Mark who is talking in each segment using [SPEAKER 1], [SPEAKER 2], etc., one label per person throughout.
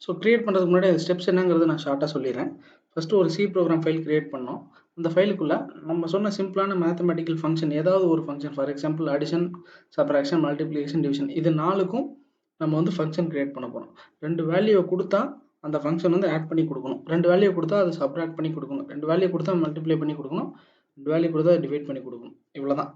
[SPEAKER 1] So create பண்ணுறதுக்கு முன்னாடி அந்த ஸ்டெப்ஸ் என்னங்கிறது நான் ஷார்ட்டாக சொல்லிடுறேன். ஃபஸ்ட்டு ஒரு சி ப்ரோக்ராம் ஃபைல் கிரியேட் பண்ணோம். அந்த ஃபைலுக்குள்ளே நம்ம சொன்ன சிம்பிளான மேத்தமெட்டிக்கல் ஃபங்க்ஷன் ஏதாவது ஒரு function, for example addition, subtraction, multiplication, division, இது 4க்கும் நம்ம வந்து ஃபங்க்ஷன் கிரியேட் பண்ண போகிறோம். 2 வேல்யூவை கொடுத்தா அந்த ஃபங்க்ஷன் வந்து ஆட் பண்ணி கொடுக்கணும், 2 வேல்யூ கொடுத்தா அதை சப்ராக்ட் பண்ணி கொடுக்கணும், 2 வேல்யூ கொடுத்தா மல்டிப்ளை பண்ணி கொடுக்கணும், 2 வேல்யூ கொடுத்தா டிவைட் பண்ணி கொடுக்கணும். இவ்வளோ தான்.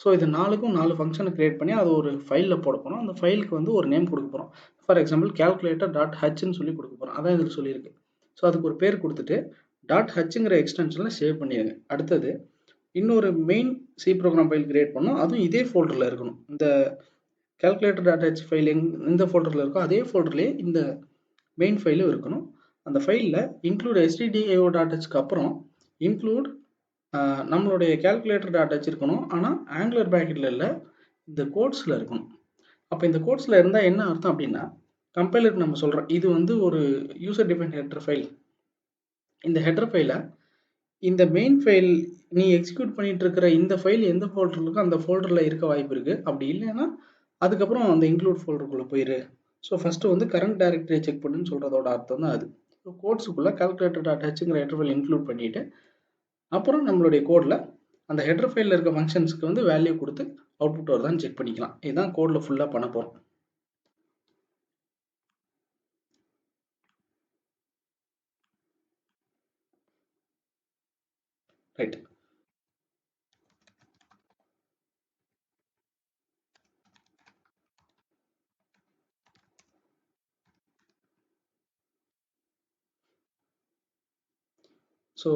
[SPEAKER 1] ஸோ இது 4க்கும் 4 ஃபங்க்ஷனை கிரியேட் பண்ணி அது ஒரு ஃபைலில் போட போகிறோம். அந்த ஃபைலுக்கு வந்து ஒரு நேம் கொடுக்க போகிறோம். ஃபார் எக்ஸாம்பிள் calculator.hன்னு சொல்லி கொடுக்க போகிறோம். அதான் இதில் சொல்லியிருக்கு. ஸோ அதுக்கு ஒரு பேர் கொடுத்துட்டு .hங்கிற எக்ஸ்டென்ஷனில் சேவ் பண்ணிடுங்க. அடுத்தது இன்னொரு main C program file create பண்ணோம். அதுவும் இதே ஃபோல்டரில் இருக்கணும். இந்த calculator.h ஃபைல் எந்த ஃபோல்டரில் இருக்கோ அதே ஃபோல்டர்லேயே இந்த மெயின் ஃபைலும் இருக்கணும். அந்த ஃபைலில் include stdio.hக்கு அப்புறம் include நம்மளுடைய calculator.h இருக்கணும். ஆனால் ஆங்குலர் பிராக்கெட்டில் இல்லை, இந்த கோட்ஸில் இருக்கணும். அப்போ இந்த கோட்ஸில் இருந்தால் என்ன அர்த்தம் அப்படின்னா, கம்பைலருக்கு நம்ம சொல்கிறோம் இது வந்து ஒரு யூசர் டிஃபைன் ஹெட்டர் ஃபைல். இந்த ஹெட்டர் ஃபைலை இந்த மெயின் ஃபைல் நீ எக்ஸிக்யூட் பண்ணிட்டு இருக்கிற இந்த ஃபைல் எந்த ஃபோல்டரில் இருக்கோ அந்த ஃபோல்டரில் இருக்க வாய்ப்பு இருக்குது. அப்படி இல்லைன்னா அதுக்கப்புறம் அந்த இன்க்ளூட் ஃபோல்டருக்குள்ளே போயிரு. ஸோ ஃபஸ்ட்டு வந்து கரண்ட் டைரக்டரி செக் பண்ணுன்னு சொல்கிறதோட அர்த்தம் தான் அது. ஸோ கோட்ஸுக்குள்ளே calculator.hங்கிற ஹெட்டர் ஃபைல் இன்க்ளூட் பண்ணிவிட்டு அப்புறம் நம்மளுடைய கோடில் அந்த ஹெட்டர் ஃபைலில் இருக்க ஃபங்க்ஷன்ஸ்க்கு வந்து வேல்யூ கொடுத்து அவுட்புட் வருதான்னு செக் பண்ணிக்கலாம். இதுதான் கோடில் ஃபுல்லாக பண்ண போகிறோம். ரைட். ஸோ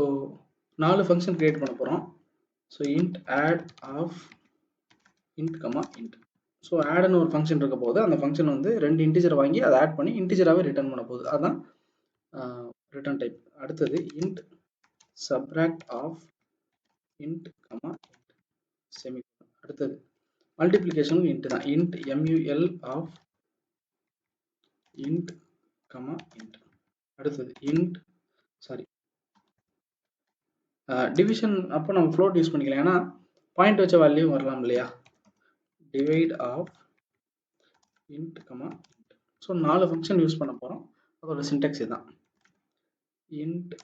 [SPEAKER 1] 4 ஃபங்க்ஷன் கிரியேட் பண்ண போகிறோம். So int add of int comma int. So ஆட்னு ஒரு ஃபங்க்ஷன் இருக்க போது அந்த ஃபங்க்ஷன் வந்து 2 இன்டிஜர் வாங்கி அதை ஆட் பண்ணி இன்டிஜராகவே ரிட்டர்ன் பண்ண போகுது. அதுதான் ரிட்டர்ன் டைப். அடுத்தது int subtract of int comma int semicolon. அடுத்தது மல்டிப்ளிகேஷனுக்கு இன்ட் தான். Int mul of int comma int. அடுத்தது இன்ட் டிவிஷன் அப்போ நம்ம ஃப்ளோட் யூஸ் பண்ணிக்கலாம், ஏன்னா பாயிண்ட் வச்ச வேல்யூ வரலாம் இல்லையா. Divide of int comma int. So 4 function use பண்ண போகிறோம். அதோட சின்டெக்ஸ் இதுதான். Int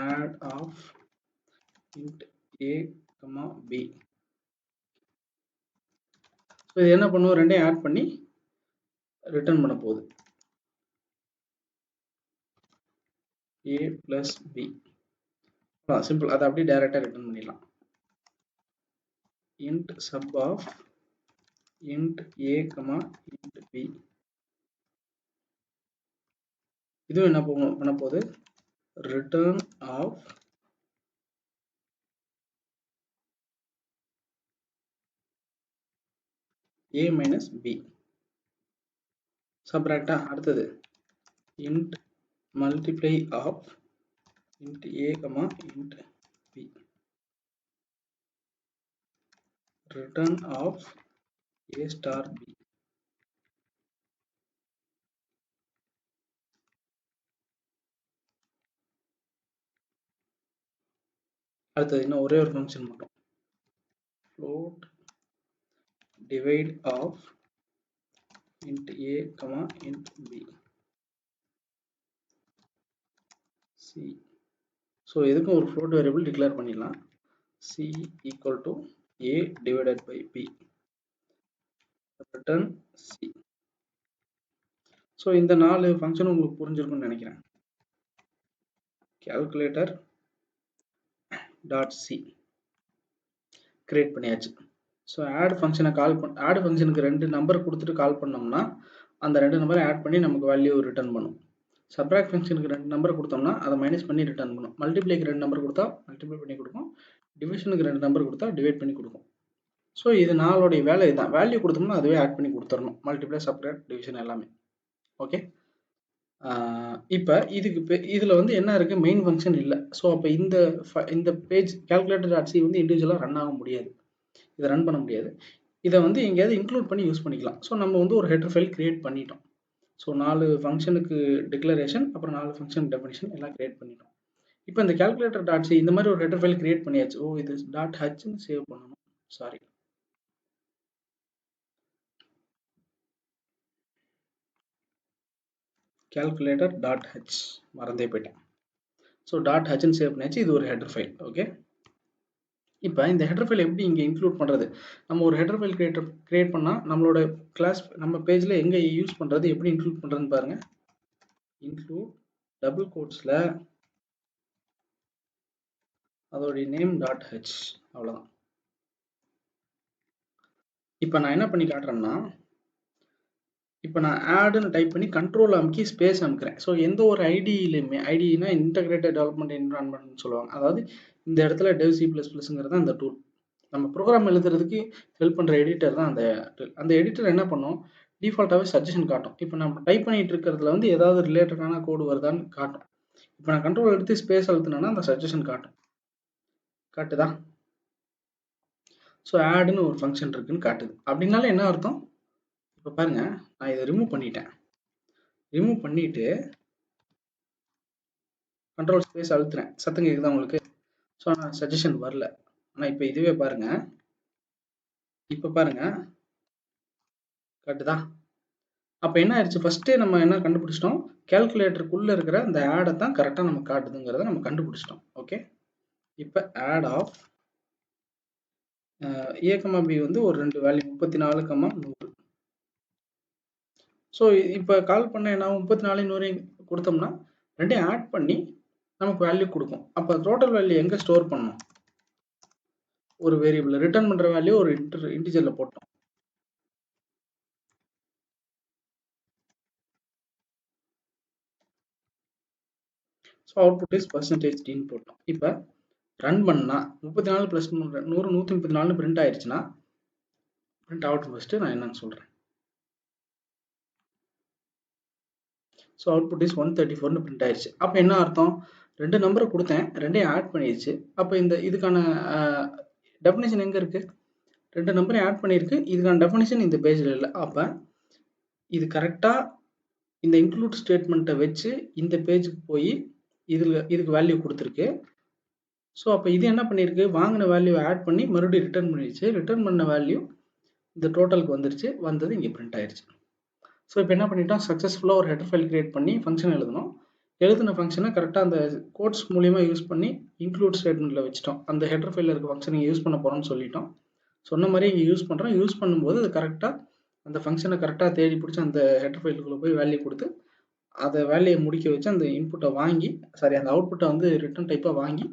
[SPEAKER 1] add of int a comma b. So இது என்ன பண்ணுவோம், ரெண்டையும் ஆட் பண்ணி ரிட்டர்ன் பண்ண போகுது a plus b. சிம்பிள். அதை அப்படியே டைரெக்டாக ரிட்டர்ன் பண்ணிடலாம். Int sub of int a comma int b. இதுவும் என்ன பண்ண போகுது, return of a minus b. சப்ராக்டா. அடுத்தது int multiply of int a comma int b. return of a star b. அடுத்தது இன்னும் ஒரே ஒரு ஃபங்க்ஷன் மட்டும், float divide of int a comma int b. c. So இதுக்கும் ஒரு float variable டிக்ளேர் பண்ணிடலாம். c equal to a divided by b. return c. So இந்த 4 function உங்களுக்கு புரிஞ்சிருக்கும்னு நினைக்கிறேன். calculator டாட் சி கிரியேட் பண்ணியாச்சு. ஸோ ஆட் ஃபங்க்ஷனை ஆட் ஃபங்க்ஷனுக்கு 2 நம்பர் கொடுத்துட்டு கால் பண்ணோம்னா அந்த 2 நம்பரை ஆட் பண்ணி நமக்கு வேல்யூ ரிட்டர்ன் பண்ணும். சப்ராக்ட் ஃபங்க்ஷனுக்கு 2 நம்பர் கொடுத்தோம்னா அதை மைனஸ் பண்ணி ரிட்டர்ன் பண்ணும். மல்டிப்ளைக்கு 2 நம்பர் கொடுத்தா மல்டிப்ளை பண்ணி கொடுக்கும். டிவிஷனுக்கு 2 நம்பர் கொடுத்தா டிவைட் பண்ணி கொடுக்கும். ஸோ இது 4 வேலை இதுதான். வேல்யூ கொடுத்தோம்னா அதுவே ஆட் பண்ணி கொடுத்துடணும், மல்டிப்ளை, சப்ராக்ட், டிவிஷன் எல்லாமே. ஓகே. இப்போ இதில் வந்து என்ன இருக்குது, மெயின் ஃபங்க்ஷன் இல்லை. ஸோ அப்போ இந்த பேஜ் calculator.c வந்து இண்டிவிஜுவலாக ரன் ஆக முடியாது, இதை ரன் பண்ண முடியாது. இதை வந்து எங்கேயாவது இன்க்ளூட் பண்ணி யூஸ் பண்ணிக்கலாம். ஸோ நம்ம வந்து ஒரு ஹெட்டர் ஃபைல் கிரியேட் பண்ணிட்டோம். ஸோ 4 ஃபங்க்ஷனுக்கு டிக்ளரேஷன், அப்புறம் 4 ஃபங்க்ஷன் டெஃபினிஷன் எல்லாம் கிரியேட் பண்ணிட்டோம். இப்போ இந்த calculator.c இந்த மாதிரி ஒரு ஹெட்டர் ஃபைல் கிரியேட் பண்ணியாச்சு. ஓ, இது .hன்னு சேவ் பண்ணணும். சாரி, calculator டாட் ஹெச் மறந்தே போயிட்டேன். ஸோ டாட் ஹெச்னு சேவ் பண்ணியாச்சு. இது ஒரு ஹெடர் ஃபைல். ஓகே, இப்போ இந்த ஹெடர் ஃபைல் எப்படி இங்கே இன்க்ளூட் பண்ணுறது? நம்ம ஒரு ஹெடர் ஃபைல் கிரியேட் பண்ணால் நம்மளோட கிளாஸ் நம்ம பேஜில் எங்கே யூஸ் பண்ணுறது, எப்படி இன்க்ளூட் பண்ணுறதுன்னு பாருங்கள். இன்க்ளூட் டபுள் கோட்ஸில் அதோடைய நேம் டாட் ஹெச், அவ்வளோதான். இப்போ நான் என்ன பண்ணி காட்டுறேன்னா, இப்போ நான் ஆடுன்னு டைப் பண்ணி கண்ட்ரோல் அமுக்கி ஸ்பேஸ் அமுக்கிறேன். ஸோ எந்த ஒரு ஐடியிலுமே, ஐடினா இன்டகிரேட்டட் டெவலப்மெண்ட் என்விரான்மெண்ட்னு சொல்லுவாங்க. அதாவது இந்த இடத்துல dev C++ங்கிறது அந்த டூல். நம்ம ப்ரோக்ராம் எழுதுறதுக்கு ஹெல்ப் பண்ணுற எடிட்டர் தான் அந்த எடிட்டர் என்ன பண்ணும், டிஃபால்ட்டாகவே சஜஷன் காட்டும். இப்போ நம்ம டைப் பண்ணிட்டு இருக்கிறதுல வந்து ஏதாவது ரிலேட்டடான கோடு வருதான்னு காட்டும். இப்போ நான் கண்ட்ரோல் எடுத்து ஸ்பேஸ் அழுத்தினேன்னா அந்த சஜஷன் காட்டுதா? ஸோ ஆடுன்னு ஒரு ஃபங்க்ஷன் இருக்குன்னு காட்டுது. அப்படின்னால என்ன அர்த்தம்? இப்போ பாருங்க, நான் இதை ரிமூவ் பண்ணிட்டேன். ரிமூவ் பண்ணிட்டு கண்ட்ரோல் ஸ்பேஸ் அழுத்துறேன். சத்தம் கேட்குதா உங்களுக்கு? ஸோ ஆனால் சஜஷன் வரல. ஆனால் இப்போ இதுவே பாருங்க, இப்போ பாருங்க காட்டுதா? அப்போ என்ன ஆயிடுச்சு, ஃபர்ஸ்டே நம்ம என்ன கண்டுபிடிச்சிட்டோம், கேல்குலேட்டருக்குள்ளே இருக்கிற அந்த ஆடை தான் கரெக்டாக நம்ம காட்டுதுங்கிறத நம்ம கண்டுபிடிச்சிட்டோம். ஓகே, இப்போ ஆட் ஆஃப் A, B வந்து ஒரு 2 வேல்யூ 34, 100. ஸோ இப்போ கால் பண்ண என்ன 34, 100 கொடுத்தோம்னா ரெண்டையும் ஆட் பண்ணி நமக்கு வேல்யூ கொடுக்கும். அப்போ டோட்டல் வேல்யூ எங்கே ஸ்டோர் பண்ணணும், ஒரு வேரியபிள் ரிட்டர்ன் பண்ணுற வேல்யூ ஒரு இன்டிஜரில் போட்டோம். ஸோ அவுட்புட் இஸ் பர்சன்டேஜ் டின்னு போட்டோம். இப்போ ரன் பண்ணால் 34 + 100 134 பிரிண்ட் ஆயிடுச்சுன்னா பிரிண்ட் ஆகட்டும். ஃபஸ்ட்டு நான் என்னன்னு சொல்கிறேன். ஸோ அவுட்புட் இஸ் 134ன்னு பிரிண்ட் ஆயிடுச்சு. அப்போ என்ன அர்த்தம், 2 நம்பரை கொடுத்தேன், ரெண்டையும் ஆட் பண்ணிடுச்சு. அப்போ இதுக்கான டெஃபினிஷன் எங்கே இருக்குது, 2 நம்பரையும் ஆட் பண்ணியிருக்கு. இதுக்கான டெஃபினிஷன் இந்த பேஜில் இல்லை. அப்போ இது கரெக்டாக இந்த இன்க்ளூட் ஸ்டேட்மெண்ட்டை வச்சு இந்த பேஜுக்கு போய் இதுக்கு வேல்யூ கொடுத்துருக்கு. ஸோ அப்போ இது என்ன பண்ணியிருக்கு, வாங்கின வேல்யூ ஆட் பண்ணி மறுபடியும் ரிட்டர்ன் பண்ணிடுச்சு. ரிட்டர்ன் பண்ண வேல்யூ இந்த டோட்டலுக்கு வந்துருச்சு. வந்தது இங்கே பிரிண்ட் ஆயிடுச்சு. ஸோ இப்போ என்ன பண்ணிட்டோம், சக்ஸஸ்ஃபுல்லாக ஒரு ஹெடர் ஃபைல் கிரியேட் பண்ணி ஃபங்க்ஷன் எழுதணும். எழுதின ஃபங்க்ஷனை கரெக்டாக அந்த கோட்ஸ் மூலியமாக யூஸ் பண்ணி இன்க்ளூட் ஸ்டேட்மெண்ட்டில் வச்சுட்டோம். அந்த ஹெடர் ஃபைலில் இருக்க ஃபங்க்ஷனை யூஸ் பண்ண போகிறோம்னு சொல்லிட்டோம். சொன்ன மாதிரி இங்கே யூஸ் பண்ணுறோம். யூஸ் பண்ணும்போது அது கரெக்டாக அந்த ஃபங்க்ஷனை கரெக்டாக தேடி பிடிச்சி அந்த ஹெடர் ஃபைலுக்குள்ளே போய் வேல்யூ கொடுத்து அதை வேலையை முடிக்க வச்சு அந்த இன்புட்டை வாங்கி அந்த அவுட்புட்டை வந்து ரிட்டர்ன் டைப்பாக வாங்கி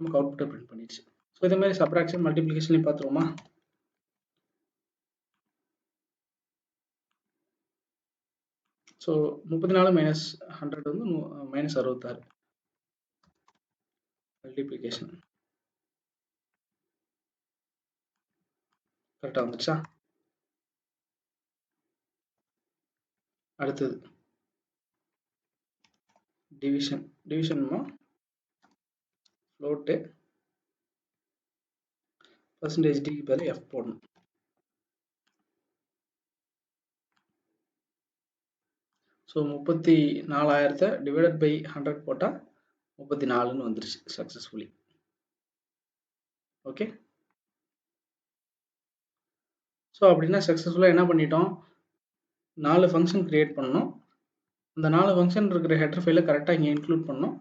[SPEAKER 1] நமக்கு அவுட்புட்டை பிரிண்ட் பண்ணிடுச்சு. ஸோ இதே மாதிரி சப்ராக்ஷன் மல்டிப்ளிகேஷன்லையும் பார்த்துருவோமா. ஸோ 34 - 100 வந்து -66 மல்டிப்ளிகேஷன் கரெக்டாக வந்துச்சா. அடுத்தது டிவிஷன்மா ஃப்ளோட்டு பர்சன்டேஜ் டிக்கு பதில் எஃப் போடணும். ஸோ 34,000 டிவைடட் பை 100 போட்டால் 34ன்னு வந்துருச்சு சக்ஸஸ்ஃபுல்லி. ஓகே, ஸோ அப்படின்னா சக்ஸஸ்ஃபுல்லாக என்ன பண்ணிட்டோம், 4 ஃபங்க்ஷன் கிரியேட் பண்ணோம். அந்த 4 ஃபங்க்ஷன் இருக்கிற ஹெடர் ஃபைலை கரெக்டாக இங்கே இன்க்ளூட் பண்ணோம்.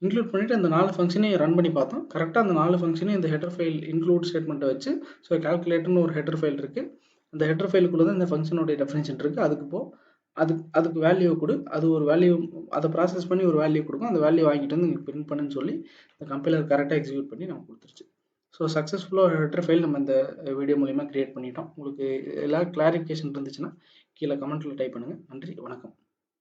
[SPEAKER 1] இன்க்ளூட் பண்ணிவிட்டு அந்த 4 ஃபங்க்ஷனையும் ரன் பண்ணி பார்த்தோம். கரெக்டாக அந்த 4 ஃபங்க்ஷனையும் இந்த ஹெடர் ஃபைல் இன்க்ளூட் ஸ்டேட்மெண்ட்டை வச்சு, ஸோ கால்குலேட்டர்னு ஒரு ஹெடர் ஃபைல் இருக்குது. அந்த ஹெடர் ஃபைலுக்குள்ளே தான் இந்த ஃபங்க்ஷனோடைய டெஃபினிஷன் இருக்குது. அதுக்கு வேல்யூ கொடு, அது ஒரு வேல்யூ அதை ப்ராசஸ் பண்ணி ஒரு வேல்யூ கொடுக்கும். அந்த வேல்யூ வாங்கிட்டு வந்து நீங்கள் பிரிண்ட் பண்ணுன்னு சொல்லி இந்த கம்பைலர் கரெக்டாக எக்ஸிக்யூட் பண்ணி நமக்கு கொடுத்துருச்சு. ஸோ சக்ஸஸ்ஃபுல்லாக ஒரு ஹெடர் ஃபைல் நம்ம இந்த வீடியோ மூலிமா கிரியேட் பண்ணிட்டோம். உங்களுக்கு எல்லா கிளாரிஃபிகேஷன் இருந்துச்சுன்னா கீழே கமெண்ட்டில் டைப் பண்ணுங்கள். நன்றி, வணக்கம்.